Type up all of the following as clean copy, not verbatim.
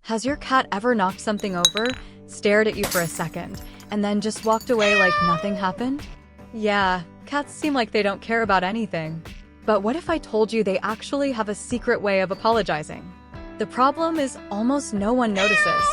Has your cat ever knocked something over, stared at you for a second, and then just walked away like nothing happened? Yeah, cats seem like they don't care about anything. But what if I told you they actually have a secret way of apologizing? The problem is almost no one notices.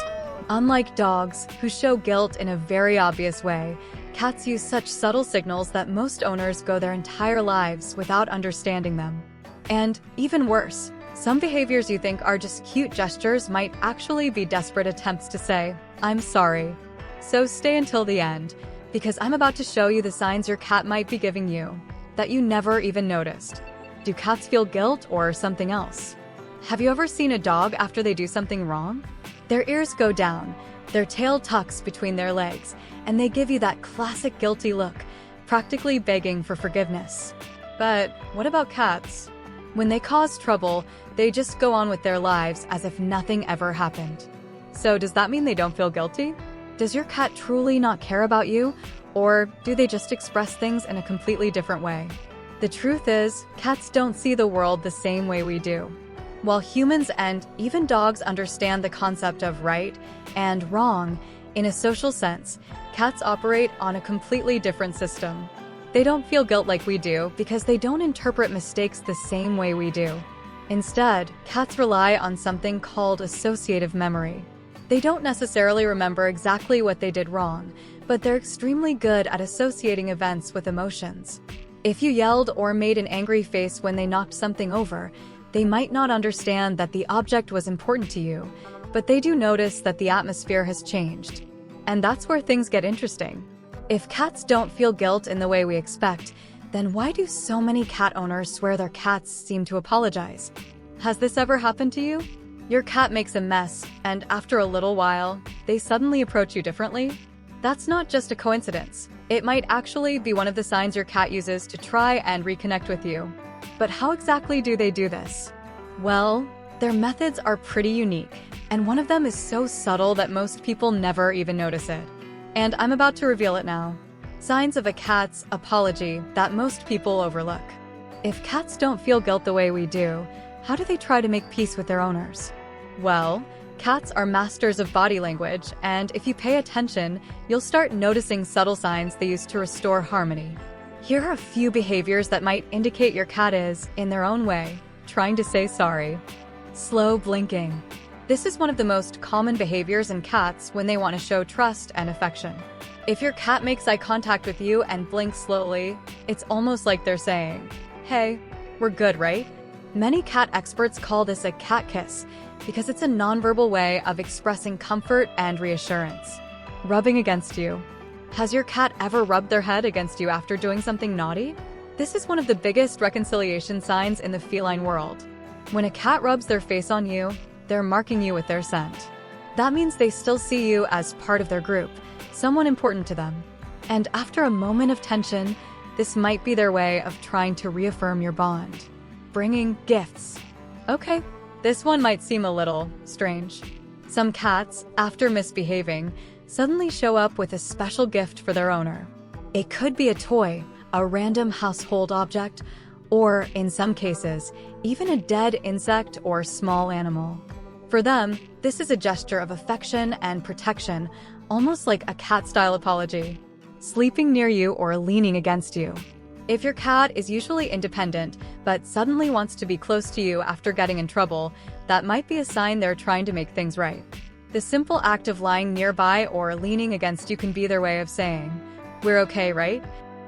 Unlike dogs, who show guilt in a very obvious way, cats use such subtle signals that most owners go their entire lives without understanding them. And even worse, some behaviors you think are just cute gestures might actually be desperate attempts to say, "I'm sorry." So stay until the end, because I'm about to show you the signs your cat might be giving you that you never even noticed. Do cats feel guilt or something else? Have you ever seen a dog after they do something wrong? Their ears go down, their tail tucks between their legs, and they give you that classic guilty look, practically begging for forgiveness. But what about cats? When they cause trouble, they just go on with their lives as if nothing ever happened. So does that mean they don't feel guilty? Does your cat truly not care about you? Or do they just express things in a completely different way? The truth is, cats don't see the world the same way we do. While humans and even dogs understand the concept of right and wrong in a social sense, cats operate on a completely different system. They don't feel guilt like we do because they don't interpret mistakes the same way we do. Instead, cats rely on something called associative memory. They don't necessarily remember exactly what they did wrong, but they're extremely good at associating events with emotions. If you yelled or made an angry face when they knocked something over, they might not understand that the object was important to you, but they do notice that the atmosphere has changed. And that's where things get interesting. If cats don't feel guilt in the way we expect, then why do so many cat owners swear their cats seem to apologize? Has this ever happened to you? Your cat makes a mess, and after a little while, they suddenly approach you differently? That's not just a coincidence. It might actually be one of the signs your cat uses to try and reconnect with you. But how exactly do they do this? Well, their methods are pretty unique, and one of them is so subtle that most people never even notice it. And I'm about to reveal it now. Signs of a cat's apology that most people overlook. If cats don't feel guilt the way we do, how do they try to make peace with their owners? Well, cats are masters of body language, and if you pay attention, you'll start noticing subtle signs they use to restore harmony. Here are a few behaviors that might indicate your cat is, in their own way, trying to say sorry. Slow blinking. This is one of the most common behaviors in cats when they want to show trust and affection. If your cat makes eye contact with you and blinks slowly, it's almost like they're saying, "Hey, we're good, right?" Many cat experts call this a cat kiss because it's a nonverbal way of expressing comfort and reassurance. Rubbing against you. Has your cat ever rubbed their head against you after doing something naughty? This is one of the biggest reconciliation signs in the feline world. When a cat rubs their face on you, they're marking you with their scent. That means they still see you as part of their group, someone important to them. And after a moment of tension, this might be their way of trying to reaffirm your bond. Bringing gifts. Okay, this one might seem a little strange. Some cats, after misbehaving, suddenly show up with a special gift for their owner. It could be a toy, a random household object, or, in some cases, even a dead insect or small animal. For them, this is a gesture of affection and protection, almost like a cat-style apology. Sleeping near you or leaning against you. If your cat is usually independent, but suddenly wants to be close to you after getting in trouble, that might be a sign they're trying to make things right. The simple act of lying nearby or leaning against you can be their way of saying, "We're okay, right?"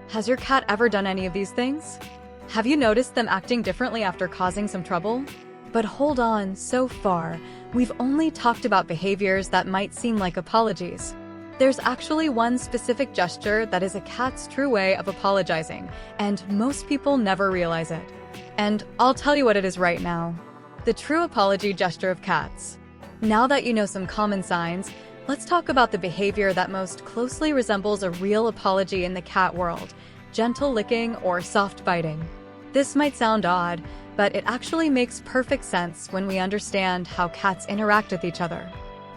Has your cat ever done any of these things? Have you noticed them acting differently after causing some trouble? But hold on, so far, we've only talked about behaviors that might seem like apologies. There's actually one specific gesture that is a cat's true way of apologizing, and most people never realize it. And I'll tell you what it is right now. The true apology gesture of cats. Now that you know some common signs, let's talk about the behavior that most closely resembles a real apology in the cat world: gentle licking or soft biting. This might sound odd, but it actually makes perfect sense when we understand how cats interact with each other.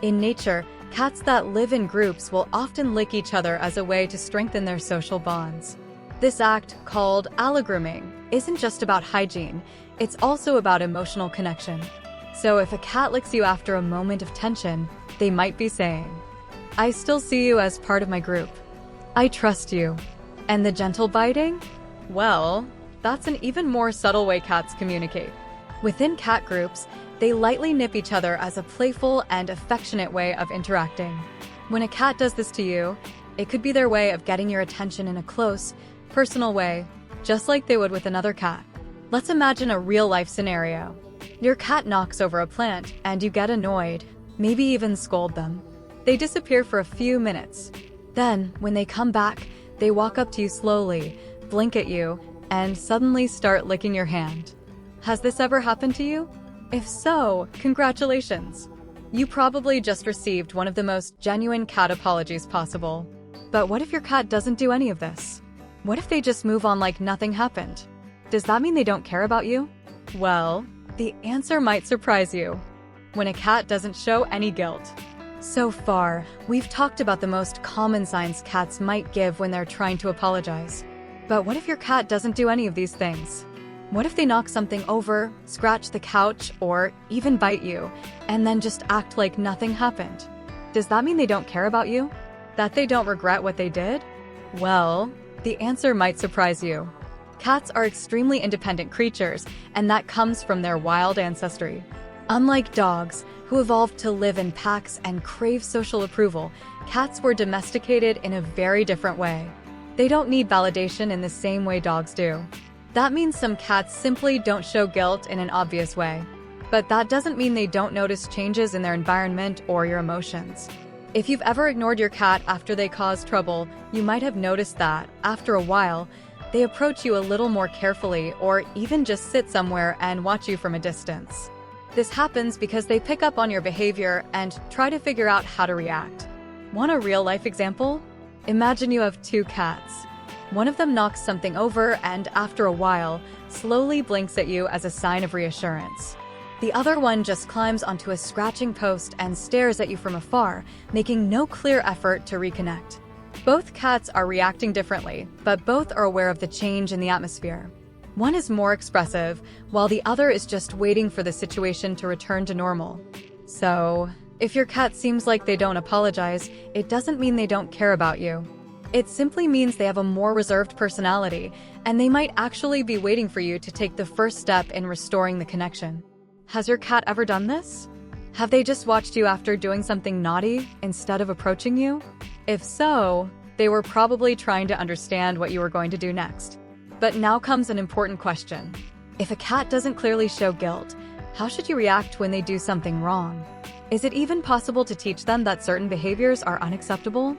In nature, cats that live in groups will often lick each other as a way to strengthen their social bonds. This act, called allogrooming, isn't just about hygiene, it's also about emotional connection. So if a cat licks you after a moment of tension, they might be saying, "I still see you as part of my group. I trust you." And the gentle biting? Well, that's an even more subtle way cats communicate. Within cat groups, they lightly nip each other as a playful and affectionate way of interacting. When a cat does this to you, it could be their way of getting your attention in a close, personal way, just like they would with another cat. Let's imagine a real-life scenario. Your cat knocks over a plant, and you get annoyed, maybe even scold them. They disappear for a few minutes. Then, when they come back, they walk up to you slowly, blink at you, and suddenly start licking your hand. Has this ever happened to you? If so, congratulations! You probably just received one of the most genuine cat apologies possible. But what if your cat doesn't do any of this? What if they just move on like nothing happened? Does that mean they don't care about you? Well, the answer might surprise you. When a cat doesn't show any guilt. So far, we've talked about the most common signs cats might give when they're trying to apologize. But what if your cat doesn't do any of these things? What if they knock something over, scratch the couch, or even bite you, and then just act like nothing happened? Does that mean they don't care about you? That they don't regret what they did? Well, the answer might surprise you. Cats are extremely independent creatures, and that comes from their wild ancestry. Unlike dogs, who evolved to live in packs and crave social approval, cats were domesticated in a very different way. They don't need validation in the same way dogs do. That means some cats simply don't show guilt in an obvious way. But that doesn't mean they don't notice changes in their environment or your emotions. If you've ever ignored your cat after they cause trouble, you might have noticed that, after a while, they approach you a little more carefully or even just sit somewhere and watch you from a distance. This happens because they pick up on your behavior and try to figure out how to react. Want a real-life example? Imagine you have two cats. One of them knocks something over and, after a while, slowly blinks at you as a sign of reassurance. The other one just climbs onto a scratching post and stares at you from afar, making no clear effort to reconnect. Both cats are reacting differently, but both are aware of the change in the atmosphere. One is more expressive, while the other is just waiting for the situation to return to normal. So, if your cat seems like they don't apologize, it doesn't mean they don't care about you. It simply means they have a more reserved personality, and they might actually be waiting for you to take the first step in restoring the connection. Has your cat ever done this? Have they just watched you after doing something naughty instead of approaching you? If so, they were probably trying to understand what you were going to do next. But now comes an important question. If a cat doesn't clearly show guilt, how should you react when they do something wrong? Is it even possible to teach them that certain behaviors are unacceptable?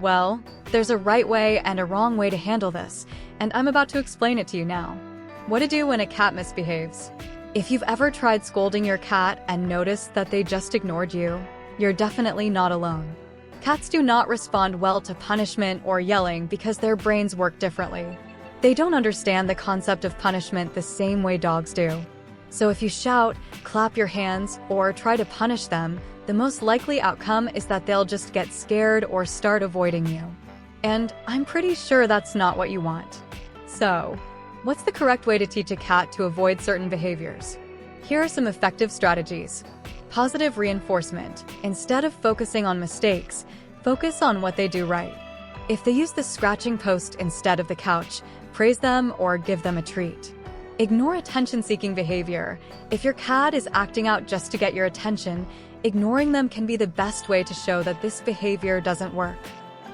Well, there's a right way and a wrong way to handle this, and I'm about to explain it to you now. What to do when a cat misbehaves. If you've ever tried scolding your cat and noticed that they just ignored you, you're definitely not alone. Cats do not respond well to punishment or yelling because their brains work differently. They don't understand the concept of punishment the same way dogs do. So if you shout, clap your hands, or try to punish them, the most likely outcome is that they'll just get scared or start avoiding you. And I'm pretty sure that's not what you want. So, what's the correct way to teach a cat to avoid certain behaviors? Here are some effective strategies. Positive reinforcement. Instead of focusing on mistakes, focus on what they do right. If they use the scratching post instead of the couch, praise them or give them a treat. Ignore attention-seeking behavior. If your cat is acting out just to get your attention, ignoring them can be the best way to show that this behavior doesn't work.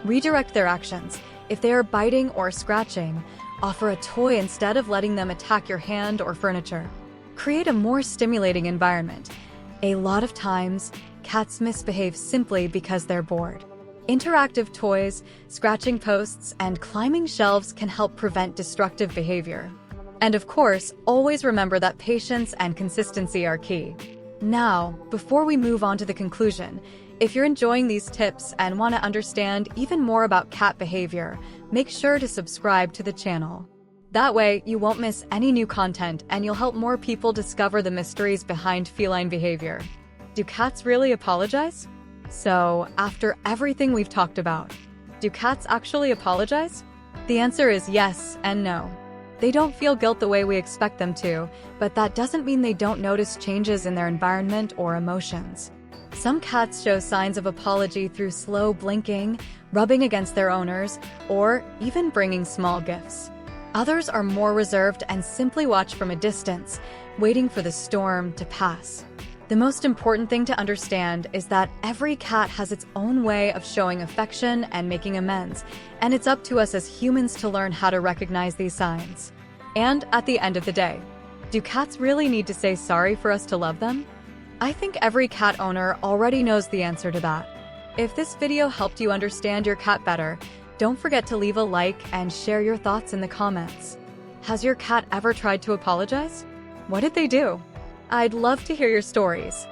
Redirect their actions. If they are biting or scratching, offer a toy instead of letting them attack your hand or furniture. Create a more stimulating environment. A lot of times, cats misbehave simply because they're bored. Interactive toys, scratching posts, and climbing shelves can help prevent destructive behavior. And of course, always remember that patience and consistency are key. Now, before we move on to the conclusion, if you're enjoying these tips and want to understand even more about cat behavior, make sure to subscribe to the channel. That way, you won't miss any new content and you'll help more people discover the mysteries behind feline behavior. Do cats really apologize? So, after everything we've talked about, do cats actually apologize? The answer is yes and no. They don't feel guilt the way we expect them to, but that doesn't mean they don't notice changes in their environment or emotions. Some cats show signs of apology through slow blinking, rubbing against their owners, or even bringing small gifts. Others are more reserved and simply watch from a distance, waiting for the storm to pass. The most important thing to understand is that every cat has its own way of showing affection and making amends, and it's up to us as humans to learn how to recognize these signs. And at the end of the day, do cats really need to say sorry for us to love them? I think every cat owner already knows the answer to that. If this video helped you understand your cat better, don't forget to leave a like and share your thoughts in the comments. Has your cat ever tried to apologize? What did they do? I'd love to hear your stories.